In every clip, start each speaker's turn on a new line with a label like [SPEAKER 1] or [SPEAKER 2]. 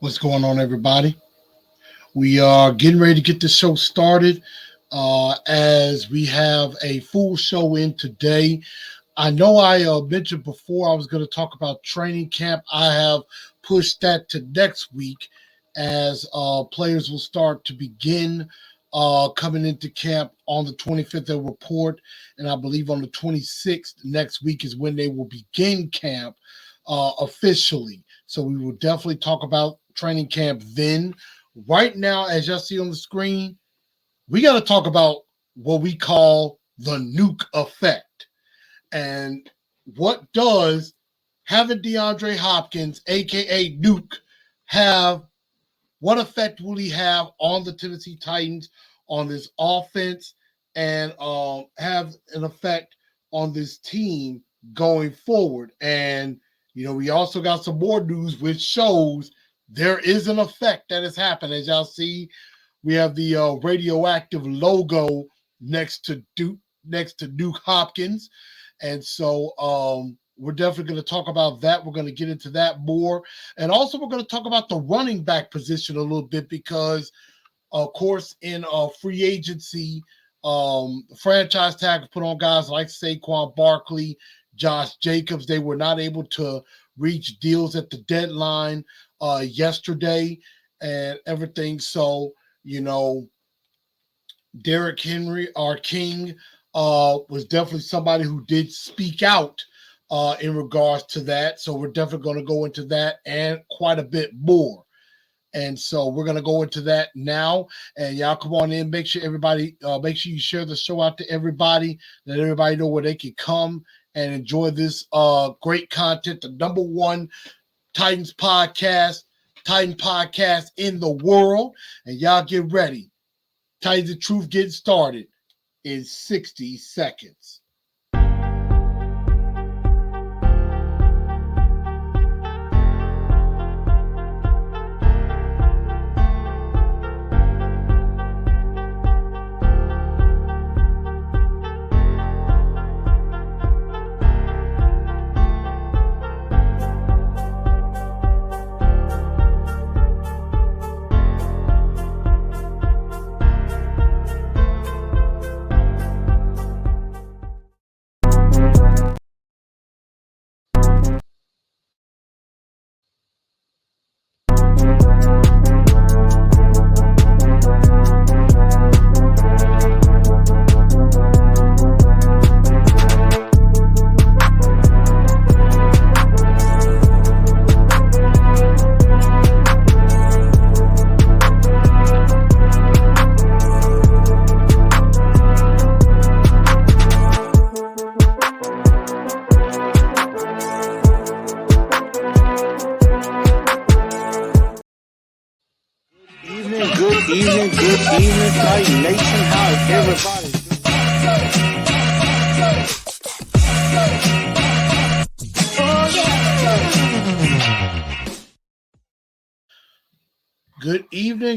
[SPEAKER 1] What's going on, everybody? We are getting ready to get the show started as we have a full show in today. I know I mentioned before I was going to talk about training camp. I have pushed that to next week as players will start to begin coming into camp on the 25th. They'll report, and I believe on the 26th next week is when they will begin camp officially. So we will definitely talk about training camp then. Right now, as y'all see on the screen, we got to talk about what we call the NUK effect. And what does having DeAndre Hopkins, aka NUK, have? What effect will he have on the Tennessee Titans, on this offense, and have an effect on this team going forward? And we also got some more news which shows there is an effect that has happened. As y'all see, we have the radioactive logo next to Duke Hopkins. And so we're definitely going to talk about that. We're going to get into that more. And also we're going to talk about the running back position a little bit because, of course, in free agency, the franchise tag was put on guys like Saquon Barkley, Josh Jacobs. They were not able to reach deals at the deadline yesterday and everything. So, Derrick Henry, our king, was definitely somebody who did speak out in regards to that. So we're definitely going to go into that and quite a bit more. And so we're going to go into that now. And y'all come on in. Make sure you share the show out to everybody. Let everybody know where they can come and enjoy this great content. The number one Titan podcast in the world. And y'all get ready. Titans of Truth getting started in 60 seconds.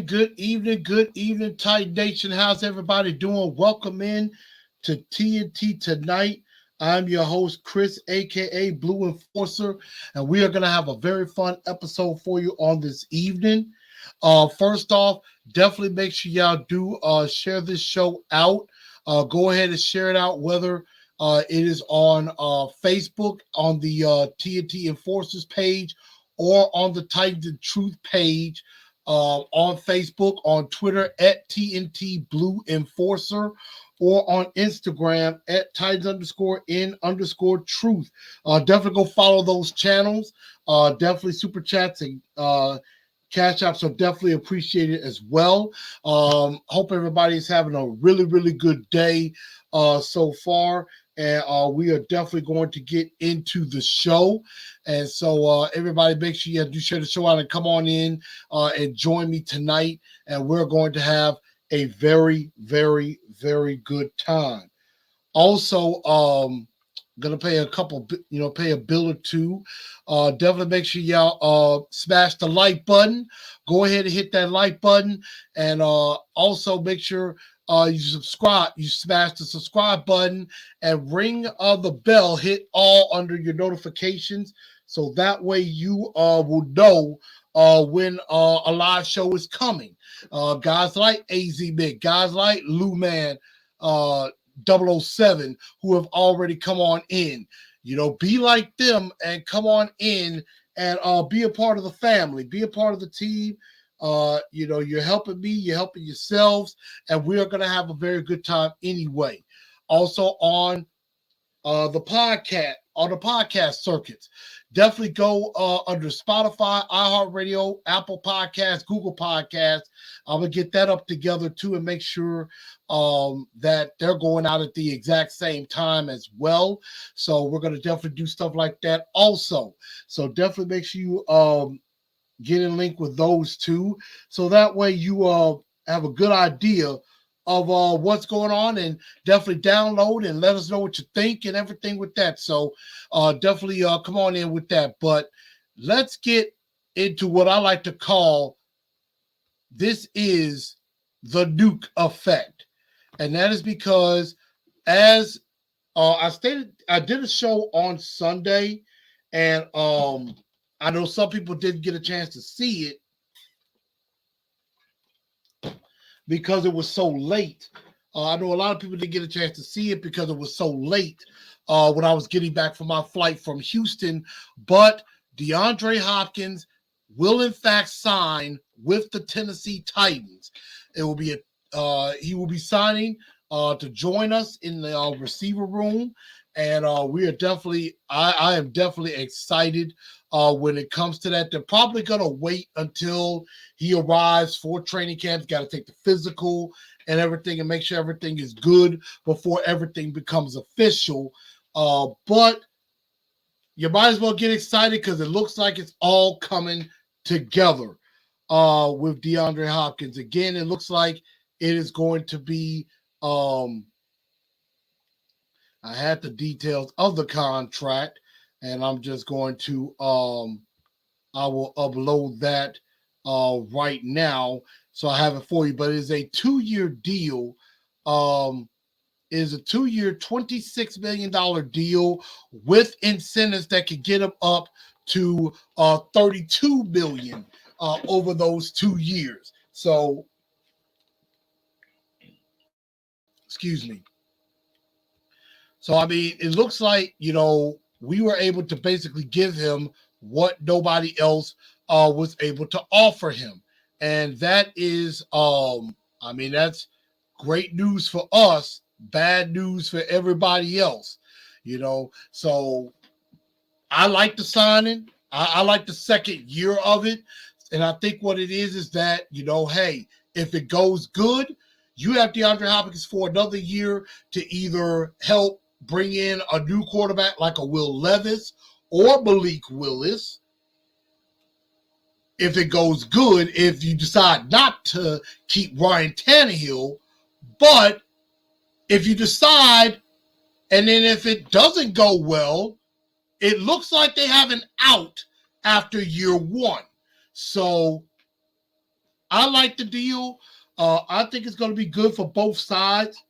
[SPEAKER 1] Good evening, Titan Nation. How's everybody doing? Welcome in to TNT Tonight. I'm your host, Chris, aka Blue Enforcer, and we are going to have a very fun episode for you on this evening. First off, definitely make sure y'all do share this show out. Go ahead and share it out, whether it is on Facebook, on the TNT Enforcers page, or on the Titans and Truth page. On Facebook, on Twitter at TNT Blue Enforcer, or on Instagram at Titans_in_truth. Definitely go follow those channels. Definitely super chats and cash apps are definitely appreciated as well. Hope everybody's having a really, really good day so far. And we are definitely going to get into the show. And so everybody, make sure you do share the show out and come on in and join me tonight. And we're going to have a very, very, very good time. Also, gonna pay a couple, pay a bill or two. Definitely make sure y'all smash the like button. Go ahead and hit that like button, and also make sure you subscribe, you smash the subscribe button and ring the bell, hit all under your notifications. So that way you will know when a live show is coming. Guys like AZ Big, guys like Lou Man, uh, 007, who have already come on in. Be like them and come on in and be a part of the family, be a part of the team. You're helping me, you're helping yourselves, and we are going to have a very good time anyway. Also on the podcast circuits. Definitely go under Spotify, iHeartRadio, Apple Podcasts, Google Podcasts. I'm gonna get that up together too and make sure that they're going out at the exact same time as well. So we're gonna definitely do stuff like that also. So definitely make sure you get in link with those two, so that way you have a good idea of what's going on, and definitely download and let us know what you think and everything with that. So definitely come on in with that. But let's get into what I like to call, this is the NUK effect. And that is because, as I stated, I did a show on Sunday, and I know some people didn't get a chance to see it because it was so late. I know a lot of people didn't get a chance to see it because it was so late when I was getting back from my flight from Houston. But DeAndre Hopkins will in fact sign with the Tennessee Titans. It will be he will be signing to join us in the receiver room, and we are definitely I am definitely excited when it comes to that. They're probably gonna wait until he arrives for training camp. Got to take the physical and everything and make sure everything is good before everything becomes official. But you might as well get excited because it looks like it's all coming together with DeAndre Hopkins. Again, it looks like it is going to be. I had the details of the contract, and I'm just going to. I will upload that right now, so I have it for you. But it is a 2-year deal. It is a 2-year, $26 million deal with incentives that could get him up to $32 million over those 2 years. So, excuse me. So, I mean, it looks like, we were able to basically give him what nobody else was able to offer him. And that is, that's great news for us, bad news for everybody else, So I like the signing. I like the second year of it. And I think what it is that, hey, if it goes good, you have DeAndre Hopkins for another year to either help bring in a new quarterback like a Will Levis or Malik Willis. If it goes good, if you decide not to keep Ryan Tannehill, but if you decide, and then if it doesn't go well, it looks like they have an out after year one. So I like the deal. I think it's going to be good for both sides.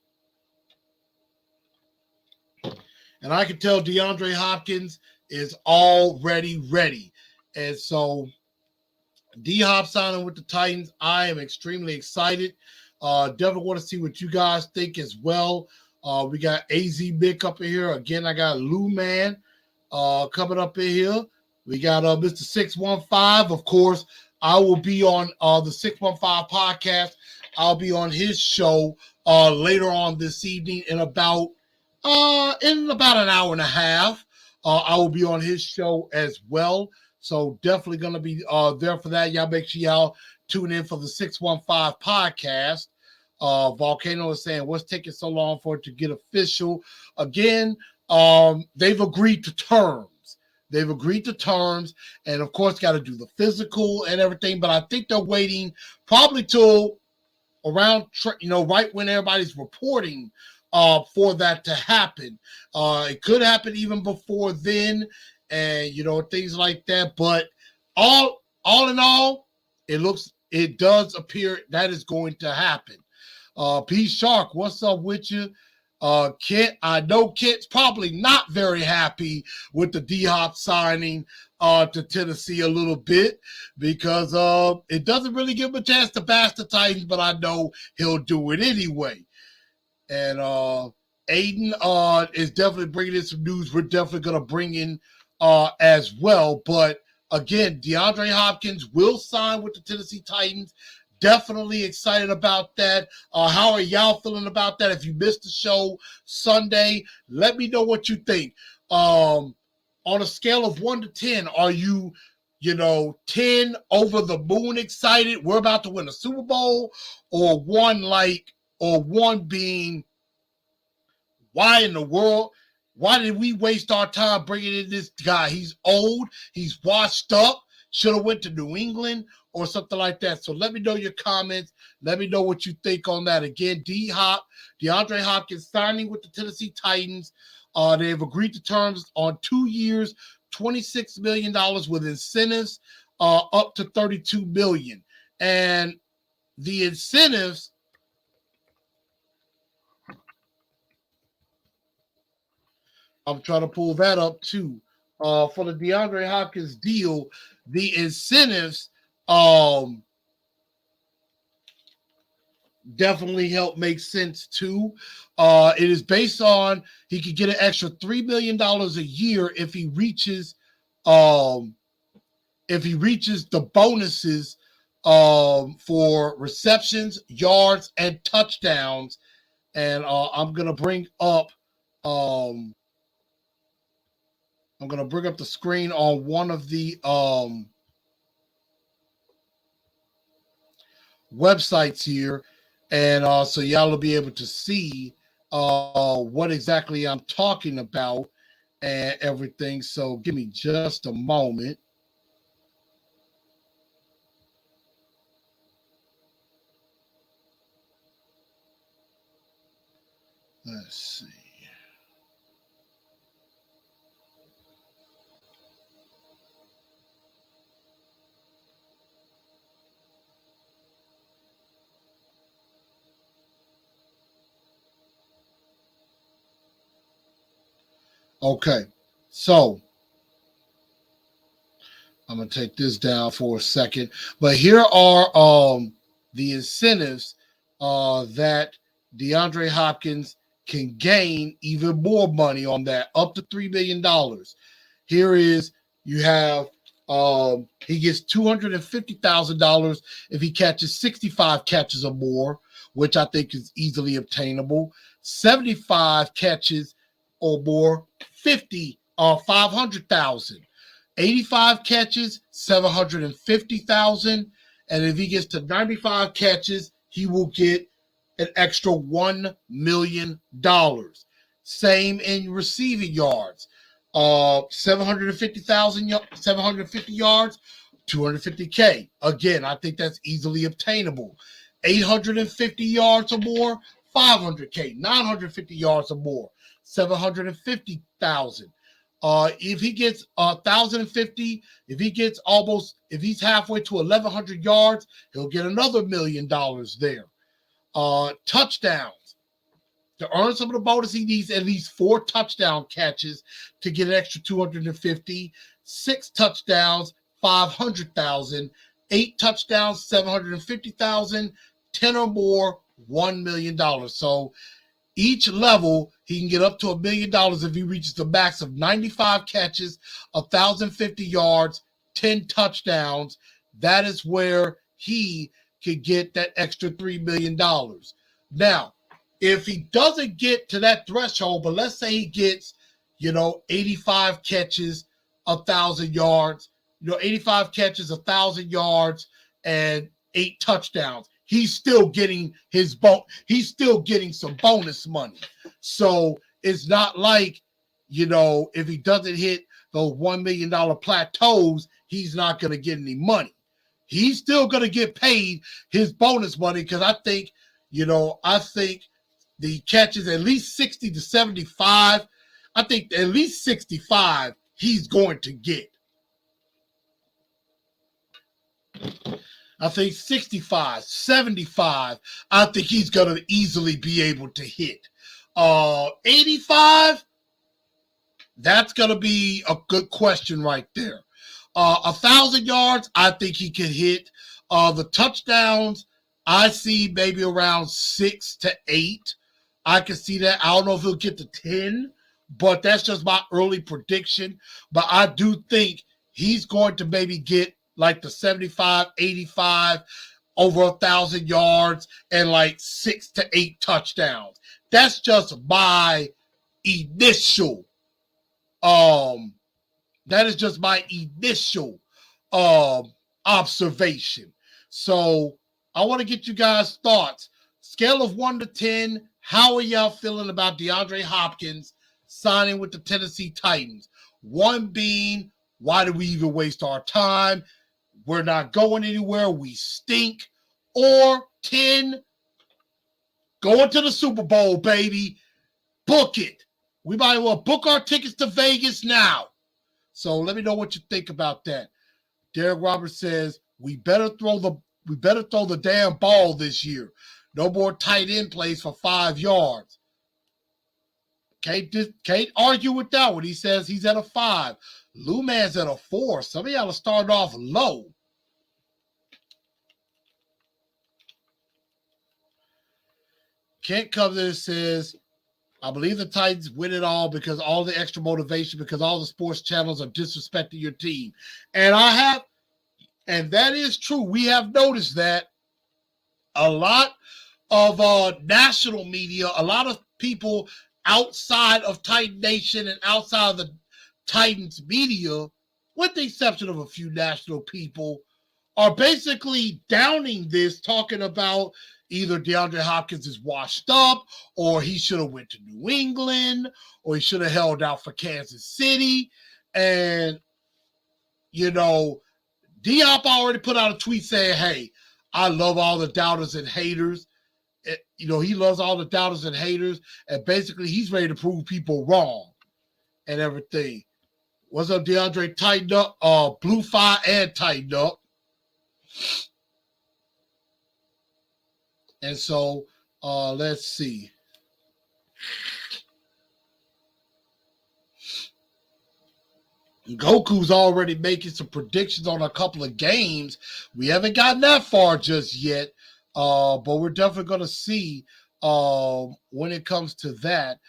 [SPEAKER 1] And I can tell DeAndre Hopkins is already ready. And so D-Hop signing with the Titans, I am extremely excited. Definitely want to see what you guys think as well. We got AZ Mick up in here. Again, I got Lou Man coming up in here. We got Mr. 615. Of course, I will be on the 615 podcast. I'll be on his show later on this evening in about an hour and a half. I will be on his show as well. So definitely going to be there for that. Y'all make sure y'all tune in for the 615 podcast. Volcano is saying, what's taking so long for it to get official? Again, they've agreed to terms. They've agreed to terms, and of course, got to do the physical and everything. But I think they're waiting probably till around, right when everybody's reporting for that to happen. It could happen even before then, and things like that. But all in all, it does appear that is going to happen. P Shark, what's up with you? Kent, I know Kent's probably not very happy with the D-Hop signing to Tennessee a little bit because it doesn't really give him a chance to bash the Titans, but I know he'll do it anyway. And Aiden is definitely bringing in some news we're definitely going to bring in as well. But again, DeAndre Hopkins will sign with the Tennessee Titans. Definitely excited about that. How are y'all feeling about that? If you missed the show Sunday, let me know what you think. On a scale of 1 to 10, are you, 10 over the moon excited? We're about to win a Super Bowl, or one being, why in the world? Why did we waste our time bringing in this guy? He's old. He's washed up. Should have went to New England or something like that. So let me know your comments. Let me know what you think on that. Again, DeAndre Hopkins signing with the Tennessee Titans. They've agreed to terms on 2 years, $26 million with incentives up to $32 million. And the incentives, I'm trying to pull that up too. For the DeAndre Hopkins deal, the incentives definitely help make sense too. It is based on he could get an extra $3 million a year if he reaches the bonuses for receptions, yards, and touchdowns. And I'm gonna bring up the screen on one of the websites here, and so y'all will be able to see what exactly I'm talking about and everything. So give me just a moment. Let's see. Okay, so I'm gonna take this down for a second, but here are the incentives that DeAndre Hopkins can gain even more money on that, up to $3 million. Here is, you have he gets $250,000 if he catches 65 catches or more, which I think is easily obtainable. 75 catches or more, 500,000. 85 catches, 750,000. And if he gets to 95 catches, he will get an extra $1 million. Same in receiving yards. 750 yards, 250K. Again, I think that's easily obtainable. 850 yards or more, 500K. 950 yards or more, 750,000. If he gets 1,050, if he's halfway to 1,100 yards, he'll get another $1 million there. Touchdowns. To earn some of the bonus, he needs at least 4 touchdown catches to get an extra 250. 6 touchdowns, 500,000. 8 touchdowns, 750,000. 10 or more, $1 million. So each level, he can get up to $1 million if he reaches the max of 95 catches, 1,050 yards, 10 touchdowns. That is where he could get that extra $3 million. Now, if he doesn't get to that threshold, but let's say he gets, 85 catches, 1,000 yards, 85 catches, 1,000 yards, and 8 touchdowns, he's still getting he's still getting some bonus money. So it's not like, if he doesn't hit those $1 million plateaus, he's not going to get any money. He's still going to get paid his bonus money, because I think the catches at least 60 to 75. I think at least 65 he's going to get. I think 65, 75, I think he's going to easily be able to hit. 85, that's going to be a good question right there. 1,000 yards, I think he can hit. The touchdowns, I see maybe around 6 to 8. I can see that. I don't know if he'll get to 10, but that's just my early prediction. But I do think he's going to maybe get like the 75, 85, over 1,000 yards, and like 6 to 8 touchdowns. That's just my initial um that is just my initial um, observation. So I want to get you guys' thoughts. Scale of 1 to 10, how are y'all feeling about DeAndre Hopkins signing with the Tennessee Titans? 1 being, why do we even waste our time? We're not going anywhere. We stink. Or 10, going to the Super Bowl, baby. Book it. We might as well book our tickets to Vegas now. So let me know what you think about that. Derek Roberts says we better throw the damn ball this year. No more tight end plays for 5 yards. Can't argue with that one. He says he's at a 5. Lou Man's at a 4. Some of y'all are starting off low. Kent comes in and says, I believe the Titans win it all because all the extra motivation, because all the sports channels are disrespecting your team. And that is true. We have noticed that a lot of national media, a lot of people outside of Titan Nation and outside of the Titans media, with the exception of a few national people, are basically downing this, talking about either DeAndre Hopkins is washed up, or he should have went to New England, or he should have held out for Kansas City. And, you know, D-Hop already put out a tweet saying, hey, I love all the doubters and haters. He loves all the doubters and haters. And basically, he's ready to prove people wrong and everything. What's up, DeAndre? Tighten up. Blue Fire and tighten up. And so, let's see. Goku's already making some predictions on a couple of games. We haven't gotten that far just yet, but we're definitely going to see when it comes to that.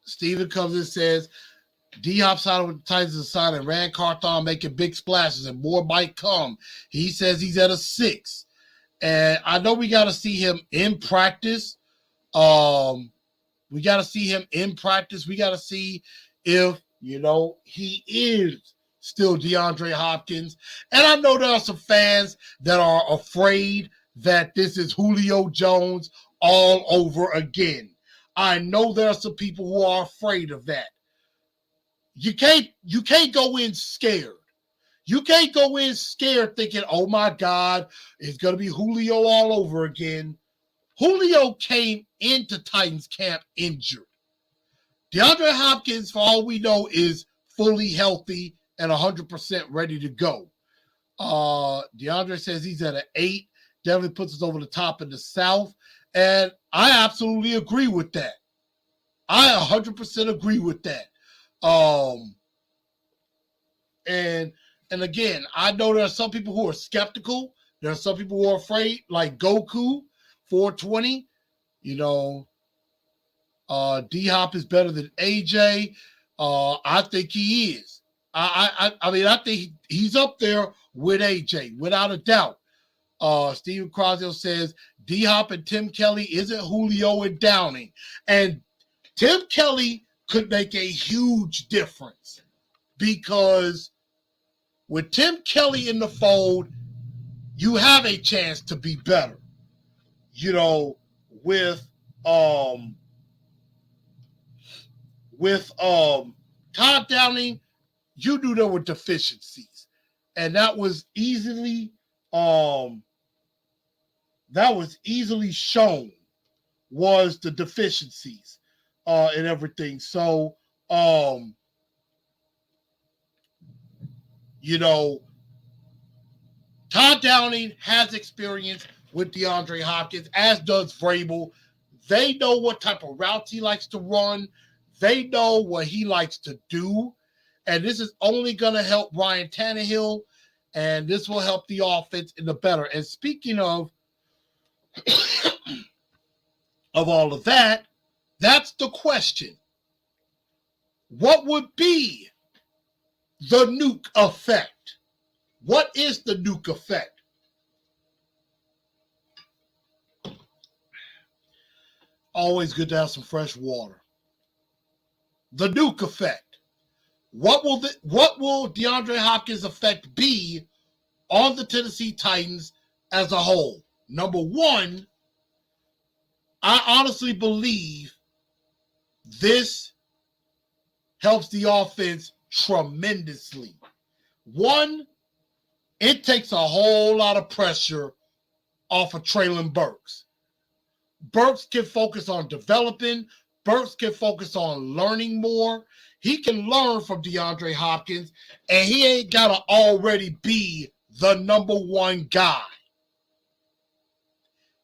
[SPEAKER 1] Steven comes and says, D-Hop signed with the Titans and signed, and Rand Carthon making big splashes, and more might come. He says he's at a 6. And I know we got to see him in practice. We got to see him in practice. We got to see if, he is still DeAndre Hopkins. And I know there are some fans that are afraid that this is Julio Jones all over again. I know there are some people who are afraid of that. You can't go in scared. You can't go in scared thinking, oh my God, it's going to be Julio all over again. Julio came into Titans camp injured. DeAndre Hopkins, for all we know, is fully healthy and 100% ready to go. DeAndre says he's at an 8. Definitely puts us over the top in the South. And I absolutely agree with that. I 100% agree with that. And again, I know there are some people who are skeptical. There are some people who are afraid, like Goku, 420. D-Hop is better than AJ. I think he is. I think he's up there with AJ, without a doubt. Steven Crosdale says D-Hop and Tim Kelly isn't Julio and Downing. And Tim Kelly could make a huge difference because with Tim Kelly in the fold, you have a chance to be better. With Todd Downing, you knew there were deficiencies. And that was easily shown, was the deficiencies and everything. So You know, Todd Downing has experience with DeAndre Hopkins, as does Vrabel. They know what type of routes he likes to run. They know what he likes to do. And this is only going to help Ryan Tannehill, and this will help the offense in the better. And speaking of all of that, that's the question. What would be the NUK effect? What is the NUK effect? Always good to have some fresh water. The NUK effect. What will DeAndre Hopkins' effect be on the Tennessee Titans as a whole? Number one, I honestly believe this helps the offense tremendously. One, it takes a whole lot of pressure off of Treylon Burks. Burks can focus on developing. Burks can focus on learning more. He can learn from DeAndre Hopkins, and he ain't got to already be the number one guy.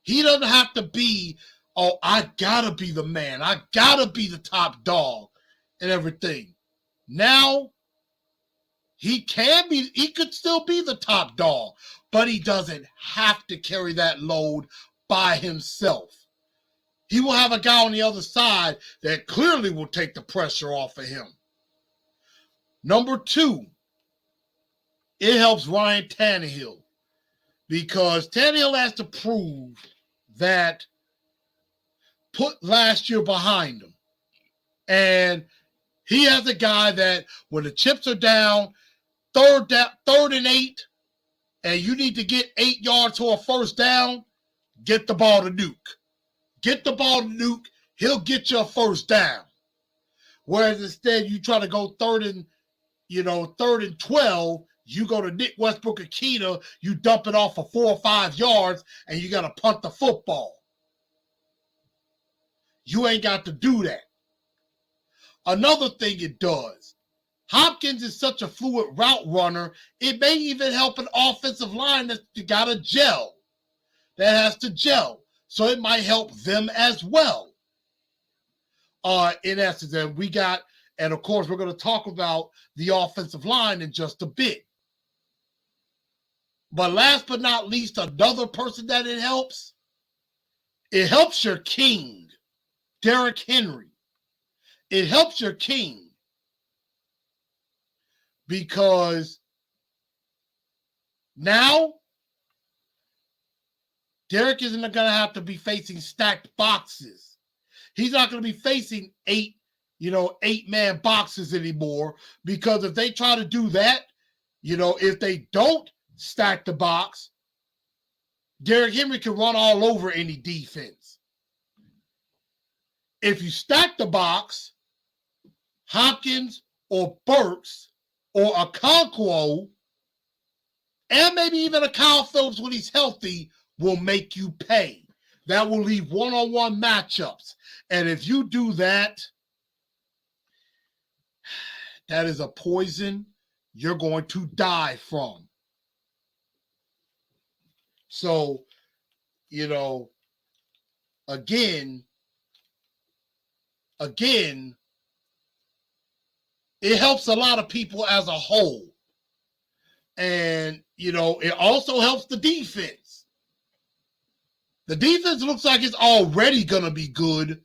[SPEAKER 1] He doesn't have to be, oh, I got to be the man. I got to be the top dog and everything. Now, he could still be the top dog, but he doesn't have to carry that load by himself. He will have a guy on the other side that clearly will take the pressure off of him. Number two, it helps Ryan Tannehill because Tannehill has to prove that put last year behind him. And he has a guy that when the chips are down, third and 8, and you need to get 8 yards to a first down, get the ball to NUK. Get the ball to NUK, he'll get you a first down. Whereas instead you try to go third and 12, you go to Nick Westbrook-Akina, you dump it off for 4 or 5 yards, and you got to punt the football. You ain't got to do that. Another thing it does, Hopkins is such a fluid route runner, it may even help an offensive line that's got to gel, that has to gel. So it might help them as well. In essence, and of course, we're going to talk about the offensive line in just a bit. But last but not least, another person that it helps your king, Derrick Henry. It helps your king because now Derrick isn't going to have to be facing stacked boxes. He's not going to be facing 8-man boxes anymore, because if they try to do that, if they don't stack the box, Derrick Henry can run all over any defense. If you stack the box, Hopkins or Burks or a Okonkwo, and maybe even a Kyle Phillips when he's healthy, will make you pay. That will leave one-on-one matchups. And if you do that, that is a poison you're going to die from. So, again, it helps a lot of people as a whole. And, it also helps the defense. The defense looks like it's already going to be good.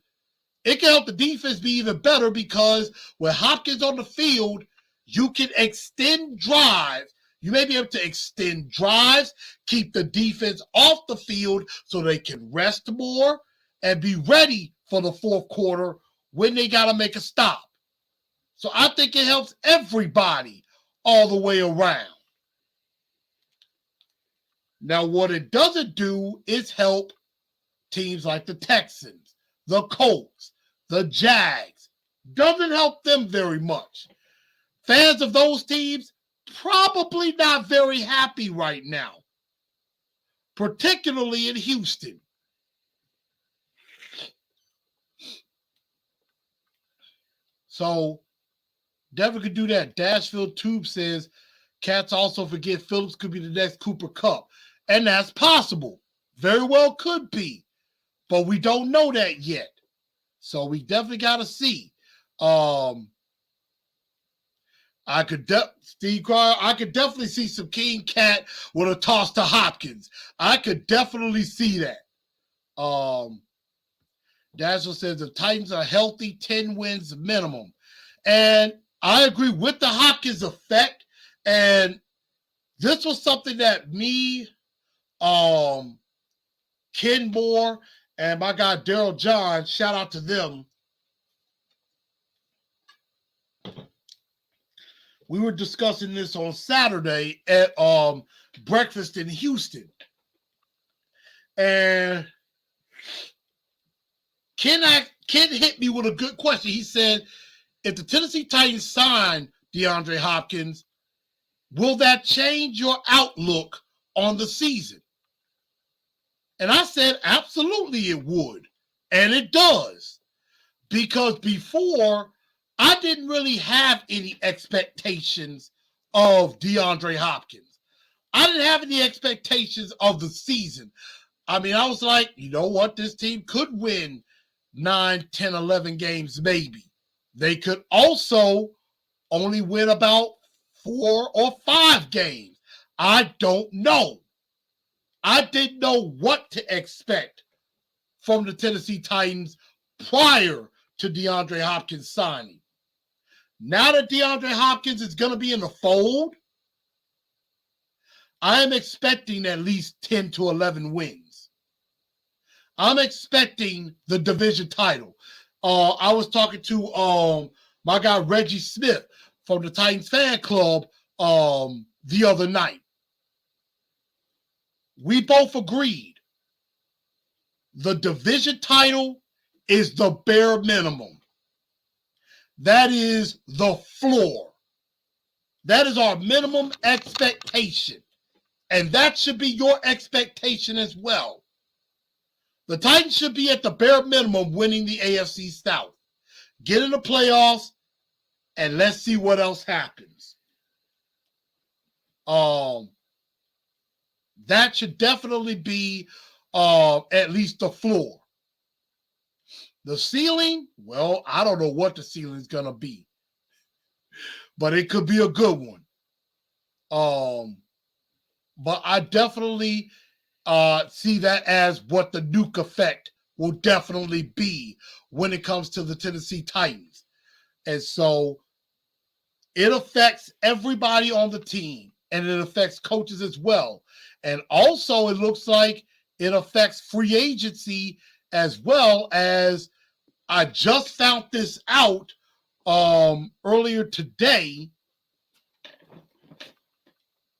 [SPEAKER 1] It can help the defense be even better because with Hopkins on the field, you can extend drives. You may be able to extend drives, keep the defense off the field so they can rest more and be ready for the fourth quarter when they got to make a stop. So I think it helps everybody all the way around. Now, what it doesn't do is help teams like the Texans, the Colts, the Jags. Doesn't help them very much. Fans of those teams probably not very happy right now, particularly in Houston. So, Devin could do that. Dashville Tube says, Cats also forget Phillips could be the next Cooper Kupp. And that's possible. Very well could be. But we don't know that yet. So we definitely got to see. I could definitely see some King Cat with a toss to Hopkins. I could definitely see that. Dazzle says the Titans are healthy, 10 wins minimum. And I agree with the Hopkins effect. And this was something that me, Ken Moore, and my guy Daryl John, shout out to them. We were discussing this on Saturday at breakfast in Houston. And Ken hit me with a good question. He said, if the Tennessee Titans sign DeAndre Hopkins, will that change your outlook on the season? And I said, absolutely it would. And it does. Because before, I didn't really have any expectations of DeAndre Hopkins. I didn't have any expectations of the season. I mean, I was like, you know what? This team could win 9, 10, 11 games maybe. They could also only win about 4 or 5 games. I don't know. I didn't know what to expect from the Tennessee Titans prior to DeAndre Hopkins signing. Now that DeAndre Hopkins is going to be in the fold, I am expecting at least 10 to 11 wins. I'm expecting the division title. I was talking to my guy Reggie Smith from the Titans fan club the other night. We both agreed the division title is the bare minimum. That is the floor. That is our minimum expectation. And that should be your expectation as well. The Titans should be at the bare minimum winning the AFC South. Get in the playoffs, and let's see what else happens. That should definitely be at least the floor. The ceiling, well, I don't know what the ceiling is going to be. But it could be a good one. But I definitely see that as what the NUK effect will definitely be when it comes to the Tennessee Titans. And so it affects everybody on the team, and it affects coaches as well. And also it looks like it affects free agency as well, as I just found this out earlier today.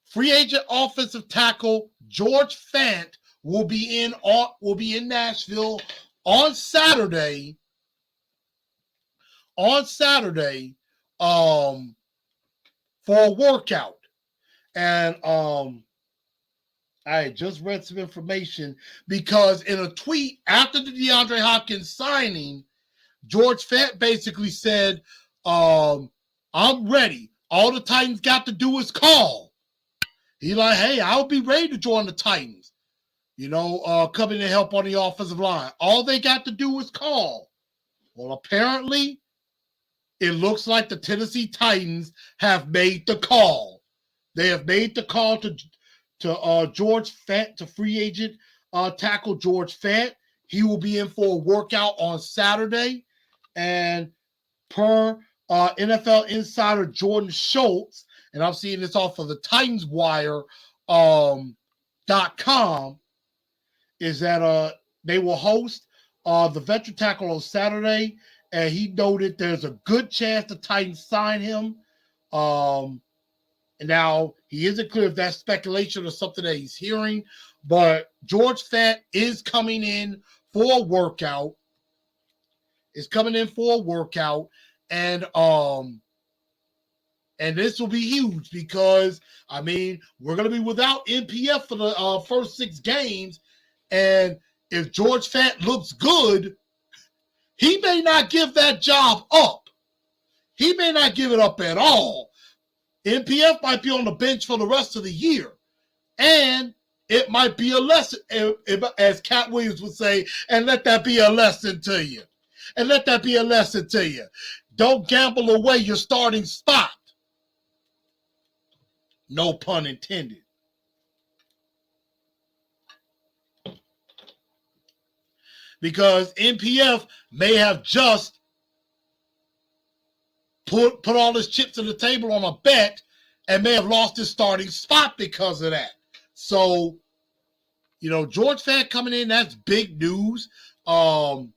[SPEAKER 1] Free agent offensive tackle George Fant will be in Nashville on Saturday. For a workout. And I just read some information because in a tweet after the DeAndre Hopkins signing, George Fant basically said, I'm ready. All the Titans got to do is call. He's like, hey, I'll be ready to join the Titans. Come in and help on the offensive line. All they got to do is call. Well, apparently, it looks like the Tennessee Titans have made the call. They have made the call to George Fant, to free agent tackle George Fant. He will be in for a workout on Saturday. And per NFL insider Jordan Schultz, and I'm seeing this off of the TitansWire.com, is that they will host the veteran tackle on Saturday, and he noted there's a good chance the Titans sign him. Now, he isn't clear if that's speculation or something that he's hearing, but George Fant is coming in for a workout. And this will be huge because, I mean, we're going to be without NPF for the first 6 games. And if George Fant looks good, he may not give that job up. He may not give it up at all. NPF might be on the bench for the rest of the year. And it might be a lesson, as Cat Williams would say, and let that be a lesson to you. And let that be a lesson to you. Don't gamble away your starting spot. No pun intended. Because NPF may have just put all his chips on the table on a bet and may have lost his starting spot because of that. So, George Fant coming in, that's big news. And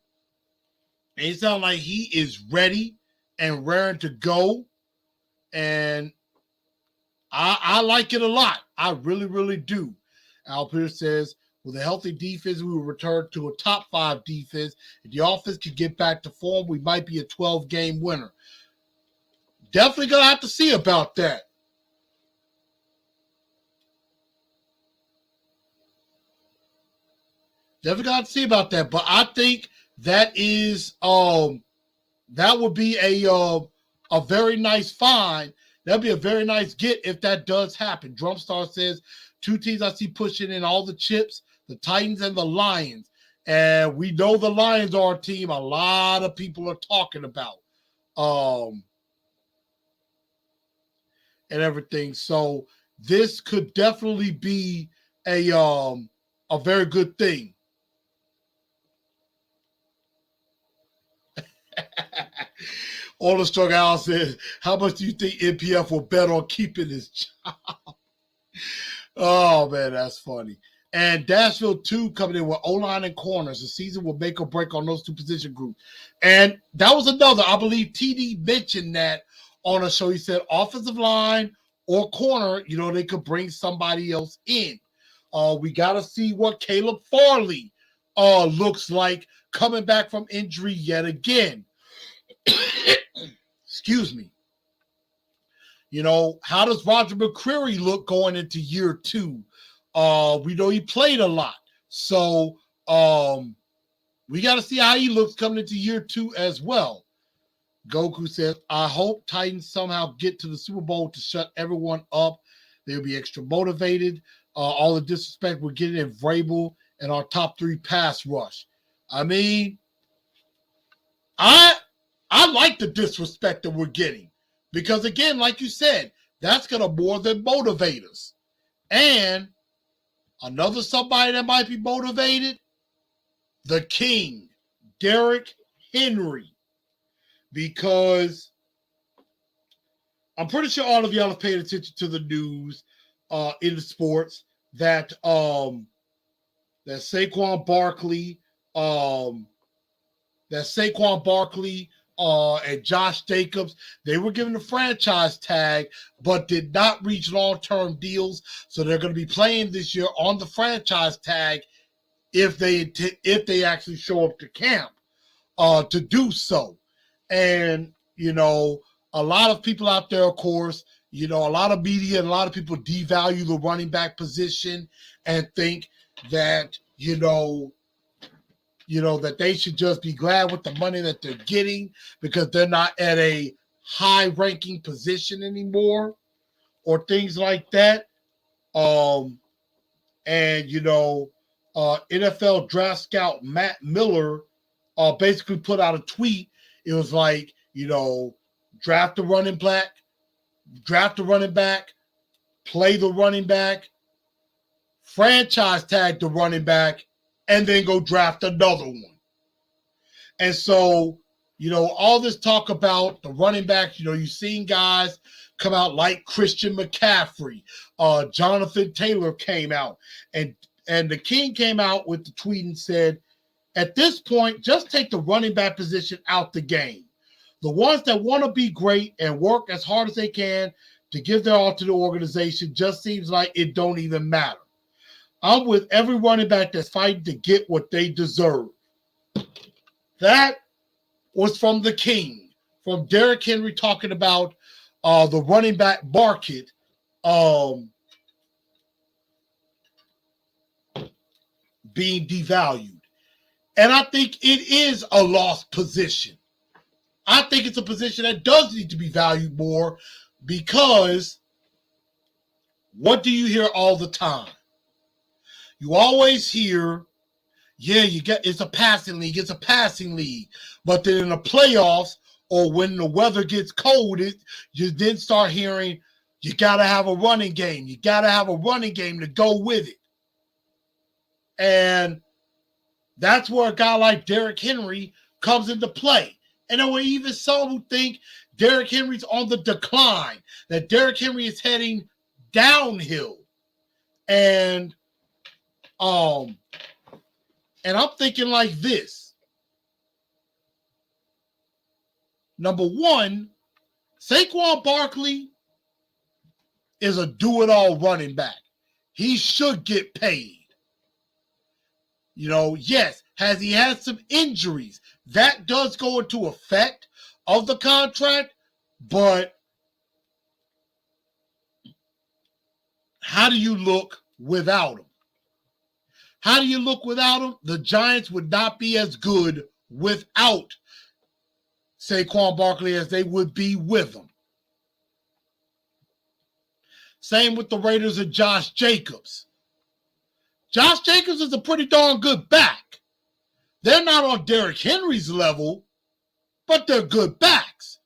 [SPEAKER 1] it sounds like he is ready and raring to go. And I like it a lot. I really, really do. Al Pierce says, with a healthy defense, we will return to a top 5 defense. If the offense could get back to form, we might be a 12-game winner. Definitely going to have to see about that. Definitely got to see about that. But I think that is that would be a very nice find. That'd be a very nice get if that does happen. Drumstar says 2 teams I see pushing in all the chips, the Titans and the Lions. And we know the Lions are a team a lot of people are talking about. And everything. So this could definitely be a very good thing. All the Strong House says, how much do you think NPF will bet on keeping his job? Oh, man, that's funny. And Dashville 2 coming in with O-line and corners. The season will make or break on those 2 position groups. And that was another. I believe TD mentioned that on a show. He said offensive line or corner, they could bring somebody else in. We got to see what Caleb Farley looks like coming back from injury yet again. Excuse me. How does Roger McCreary look going into year 2? We know he played a lot. So we got to see how he looks coming into year 2 as well. Goku says, I hope Titans somehow get to the Super Bowl to shut everyone up. They'll be extra motivated. All the disrespect we're getting in Vrabel and our top 3 pass rush. I mean, I like the disrespect that we're getting. Because, again, like you said, that's going to more than motivate us. And another somebody that might be motivated, the King, Derrick Henry. Because I'm pretty sure all of y'all have paid attention to the news in the sports that Saquon Barkley, and Josh Jacobs, they were given the franchise tag, but did not reach long-term deals. So they're going to be playing this year on the franchise tag if they actually show up to camp to do so. And, a lot of people out there, of course, a lot of media and a lot of people devalue the running back position and think that, that they should just be glad with the money that they're getting because they're not at a high-ranking position anymore or things like that. And, NFL draft scout Matt Miller basically put out a tweet. It was like, draft the running back, play the running back, franchise tag the running back, and then go draft another one. And so, all this talk about the running backs, you've seen guys come out like Christian McCaffrey. Jonathan Taylor came out. And the King came out with the tweet and said, at this point, just take the running back position out the game. The ones that want to be great and work as hard as they can to give their all to the organization just seems like it don't even matter. I'm with every running back that's fighting to get what they deserve. That was from the King, from Derrick Henry talking about the running back market being devalued. And I think it is a lost position. I think it's a position that does need to be valued more Because what do you hear all the time? You always hear, yeah, it's a passing league, it's a passing league. But then in the playoffs or when the weather gets cold, you then start hearing, you got to have a running game. You got to have a running game to go with it. And that's where a guy like Derrick Henry comes into play. And there were even some who think Derrick Henry's on the decline, that Derrick Henry is heading downhill. And I'm thinking like this. Number one, Saquon Barkley is a do-it-all running back. He should get paid. Yes, has he had some injuries? That does go into effect of the contract, but how do you look without him? How do you look without him? The Giants would not be as good without Saquon Barkley as they would be with him. Same with the Raiders and Josh Jacobs. Josh Jacobs is a pretty darn good back. They're not on Derrick Henry's level, but they're good backs.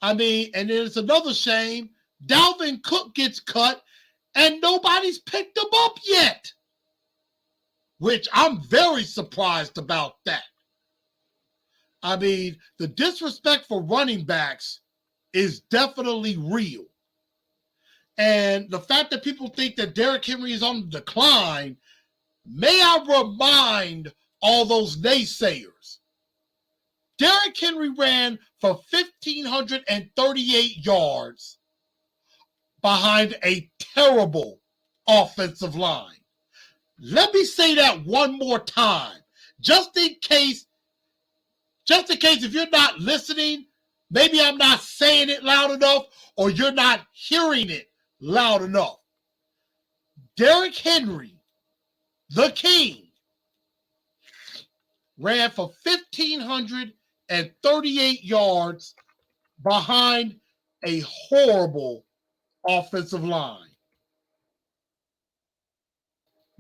[SPEAKER 1] And then it's another shame. Dalvin Cook gets cut, and nobody's picked him up yet, which I'm very surprised about that. The disrespect for running backs is definitely real. And the fact that people think that Derrick Henry is on the decline, may I remind all those naysayers, Derrick Henry ran for 1,538 yards behind a terrible offensive line. Let me say that one more time, just in case if you're not listening, maybe I'm not saying it loud enough or you're not hearing it loud enough. Derrick Henry, the king, ran for 1,538 yards behind a horrible offensive line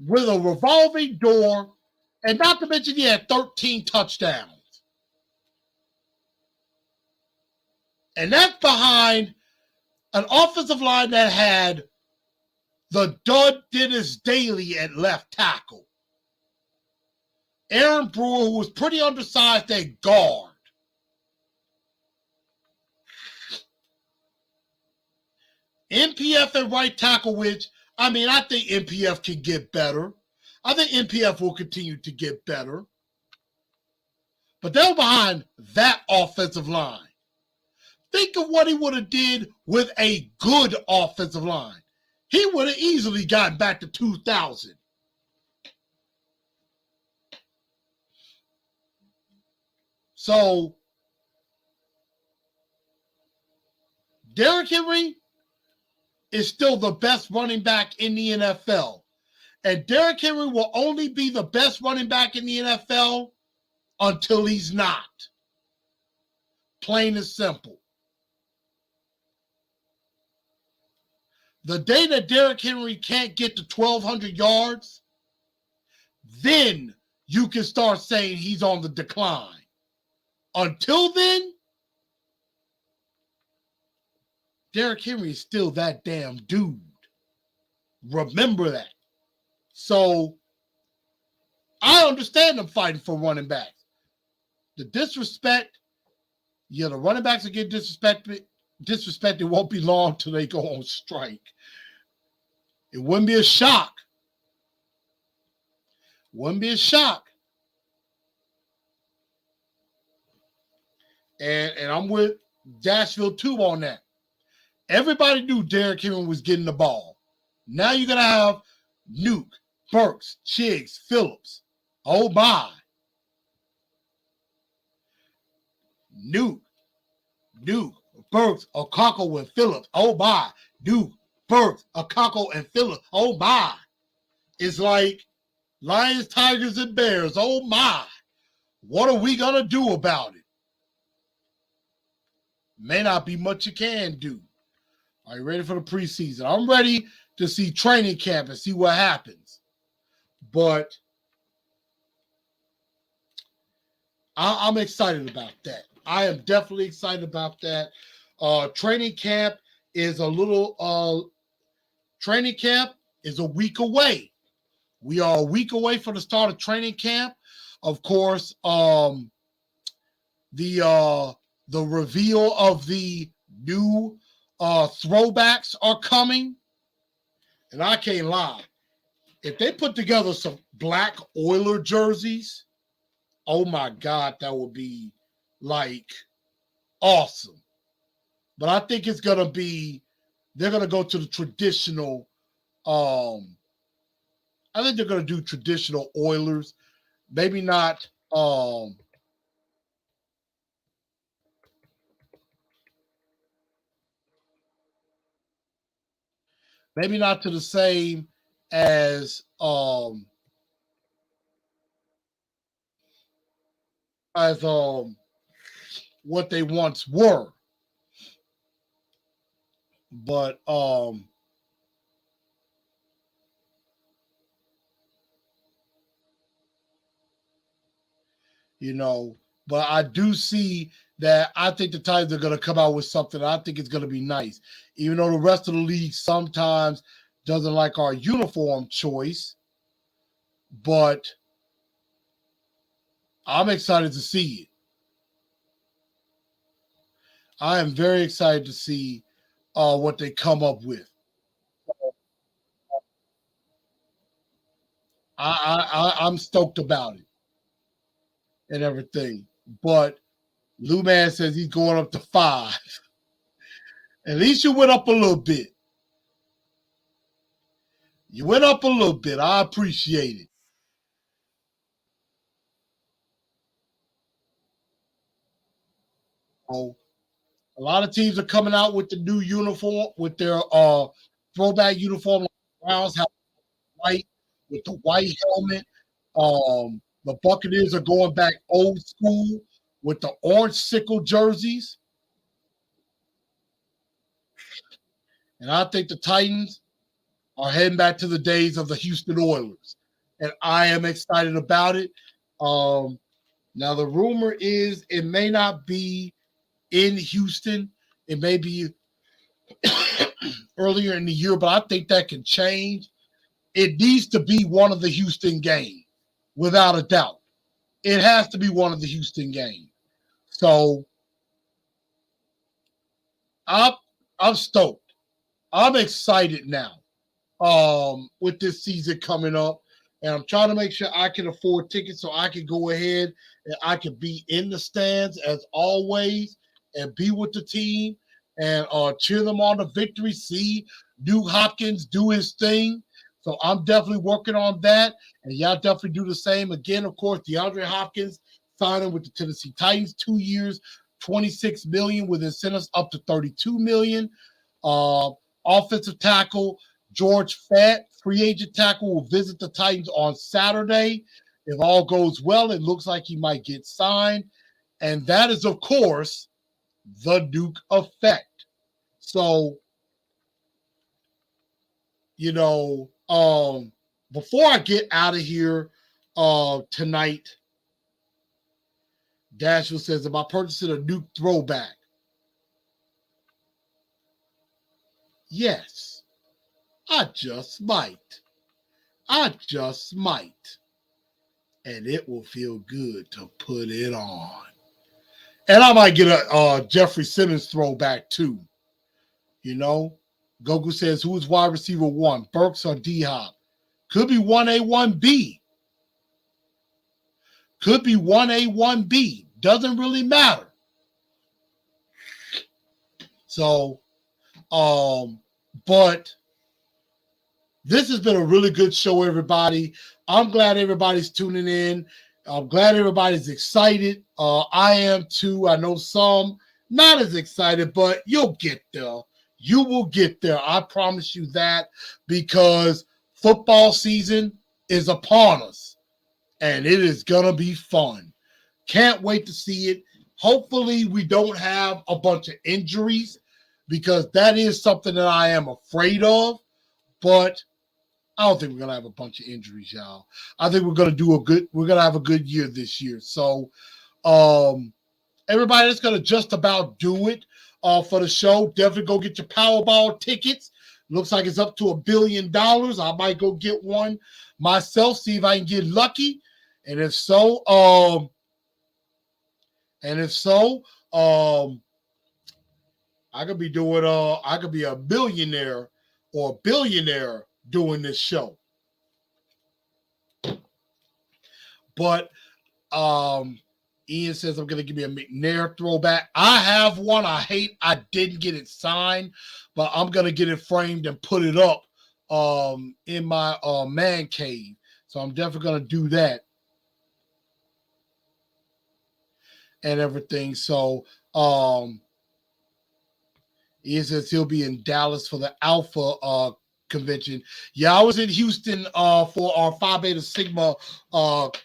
[SPEAKER 1] with a revolving door, and not to mention he had 13 touchdowns. And that's behind an offensive line that had the dud Dennis Daly at left tackle, Aaron Brewer, who was pretty undersized at guard, NPF at right tackle, which, I think NPF can get better. I think NPF will continue to get better. But they were behind that offensive line. Think of what he would have did with a good offensive line. He would have easily gotten back to 2,000. So, Derrick Henry is still the best running back in the NFL. And Derrick Henry will only be the best running back in the NFL until he's not. Plain and simple. The day that Derrick Henry can't get to 1,200 yards, then you can start saying he's on the decline. Until then, Derrick Henry is still that damn dude. Remember that. So, I understand them fighting for running backs. The disrespect, the running backs will get disrespected. It won't be long till they go on strike. It wouldn't be a shock. And I'm with Dashville too on that. Everybody knew Derrick Henry was getting the ball. Now you're going to have NUK, Burks, Chiggs, Phillips. Oh my. NUK, Burks, Okako, and Phillips. Oh my. NUK, Burks, Okako, and Phillips. Oh my. It's like Lions, Tigers, and Bears. Oh my. What are we going to do about it? May not be much you can do. Are you ready for the preseason? I'm ready to see training camp and see what happens. But I'm excited about that. I am definitely excited about that. Training camp is training camp is a week away. We are a week away from the start of training camp. Of course, the reveal of the new throwbacks are coming, and I can't lie. If they put together some black Oiler jerseys, oh my God, that would be like awesome. But I think it's gonna be they're gonna go to the traditional. I think they're gonna do traditional Oilers. Maybe not. Maybe not to the same as as what they once were. But you know, but I do see that I think the Titans are gonna come out with something. I think it's gonna be nice. Even though the rest of the league sometimes doesn't like our uniform choice, but I'm excited to see it. I am very excited to see what they come up with. I'm stoked about it and everything. But Lou Man says he's going up to 5. At least you went up a little bit. You went up a little bit. I appreciate it. So, a lot of teams are coming out with the new uniform, with their throwback uniform. Like the Browns have white with the white helmet. The Buccaneers are going back old school with the orange sickle jerseys. And I think the Titans are heading back to the days of the Houston Oilers. And I am excited about it. Um, Now, the rumor is it may not be in Houston. It may be earlier in the year, but I think that can change. It needs to be one of the Houston games, without a doubt. It has to be one of the Houston games. So I'm I'm stoked. I'm excited now. With this season coming up. And I'm trying to make sure I can afford tickets so I can go ahead and I can be in the stands as always and be with the team and cheer them on to victory. See NUK Hopkins do his thing. So I'm definitely working on that. And y'all definitely do the same. Again, of course, DeAndre Hopkins signing with the Tennessee Titans, 2 years, 26 million with incentives up to 32 million. Uh, Offensive tackle George Fett, free agent tackle, will visit the Titans on Saturday. If all goes well, it looks like he might get signed. And that is, of course, the NUK effect. So, you know, before I get out of here tonight, Dashville says, am I purchasing a NUK throwback? Yes, I just might. I just might. And it will feel good to put it on. And I might get a Jeffrey Simmons throwback too. You know, Goku says, who's wide receiver 1, Burks or D Hop? Could be 1A, 1B. Could be 1A, 1B. Doesn't really matter. So, but this has been a really good show, everybody. I'm glad everybody's tuning in. I'm glad everybody's excited. I am too. I know some not as excited, but you'll get there. You will get there. I promise you that, because football season is upon us and it is going to be fun. Can't wait to see it. Hopefully, we don't have a bunch of injuries because that is something that I am afraid of. But I don't think we're gonna have a bunch of injuries, y'all. I think we're gonna have a good year this year. So everybody that's gonna just about do it for the show, definitely go get your Powerball tickets. Looks like it's up to $1 billion. I might go get one myself, see if I can get lucky. And if so, I could be doing I could be a millionaire or a billionaire doing this show. But Ian says I'm gonna give me a McNair throwback. I have one. I didn't get it signed, but I'm gonna get it framed and put it up in my man cave. So I'm definitely gonna do that and everything. So Ian says he'll be in Dallas for the Alpha convention. Yeah, I was in Houston for our Phi Beta Sigma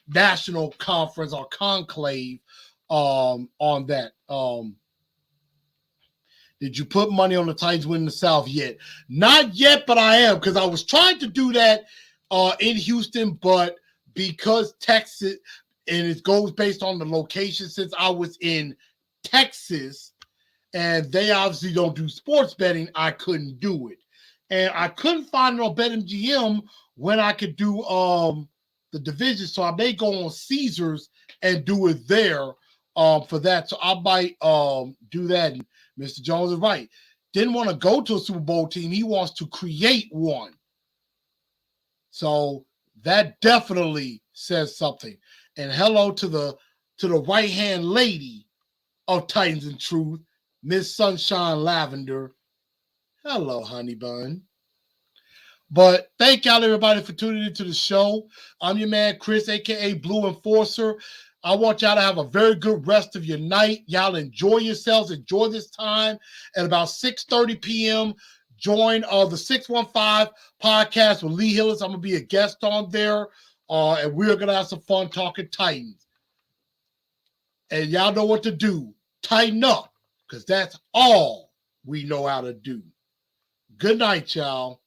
[SPEAKER 1] national conference or conclave on that. Did you put money on the Titans winning the South yet? Not yet, but I am, because I was trying to do that in Houston, but because Texas, and it goes based on the location, since I was in Texas and they obviously don't do sports betting, I couldn't do it. And I couldn't find it on BetMGM when I could do the division. So I may go on Caesars and do it there for that. So I might do that. And Mr. Jones is right. Didn't want to go to a Super Bowl team. He wants to create one. So that definitely says something. And hello to the right-hand lady of Titans and Truth, Miss Sunshine Lavender. Hello, honey bun. But thank y'all, everybody, for tuning into the show. I'm your man, Chris, a.k.a. Blue Enforcer. I want y'all to have a very good rest of your night. Y'all enjoy yourselves. Enjoy this time. At about 6:30 p.m., join the 615 podcast with Lee Hillis. I'm going to be a guest on there, and we're going to have some fun talking Titans. And y'all know what to do. Tighten up, because that's all we know how to do. Good night, y'all.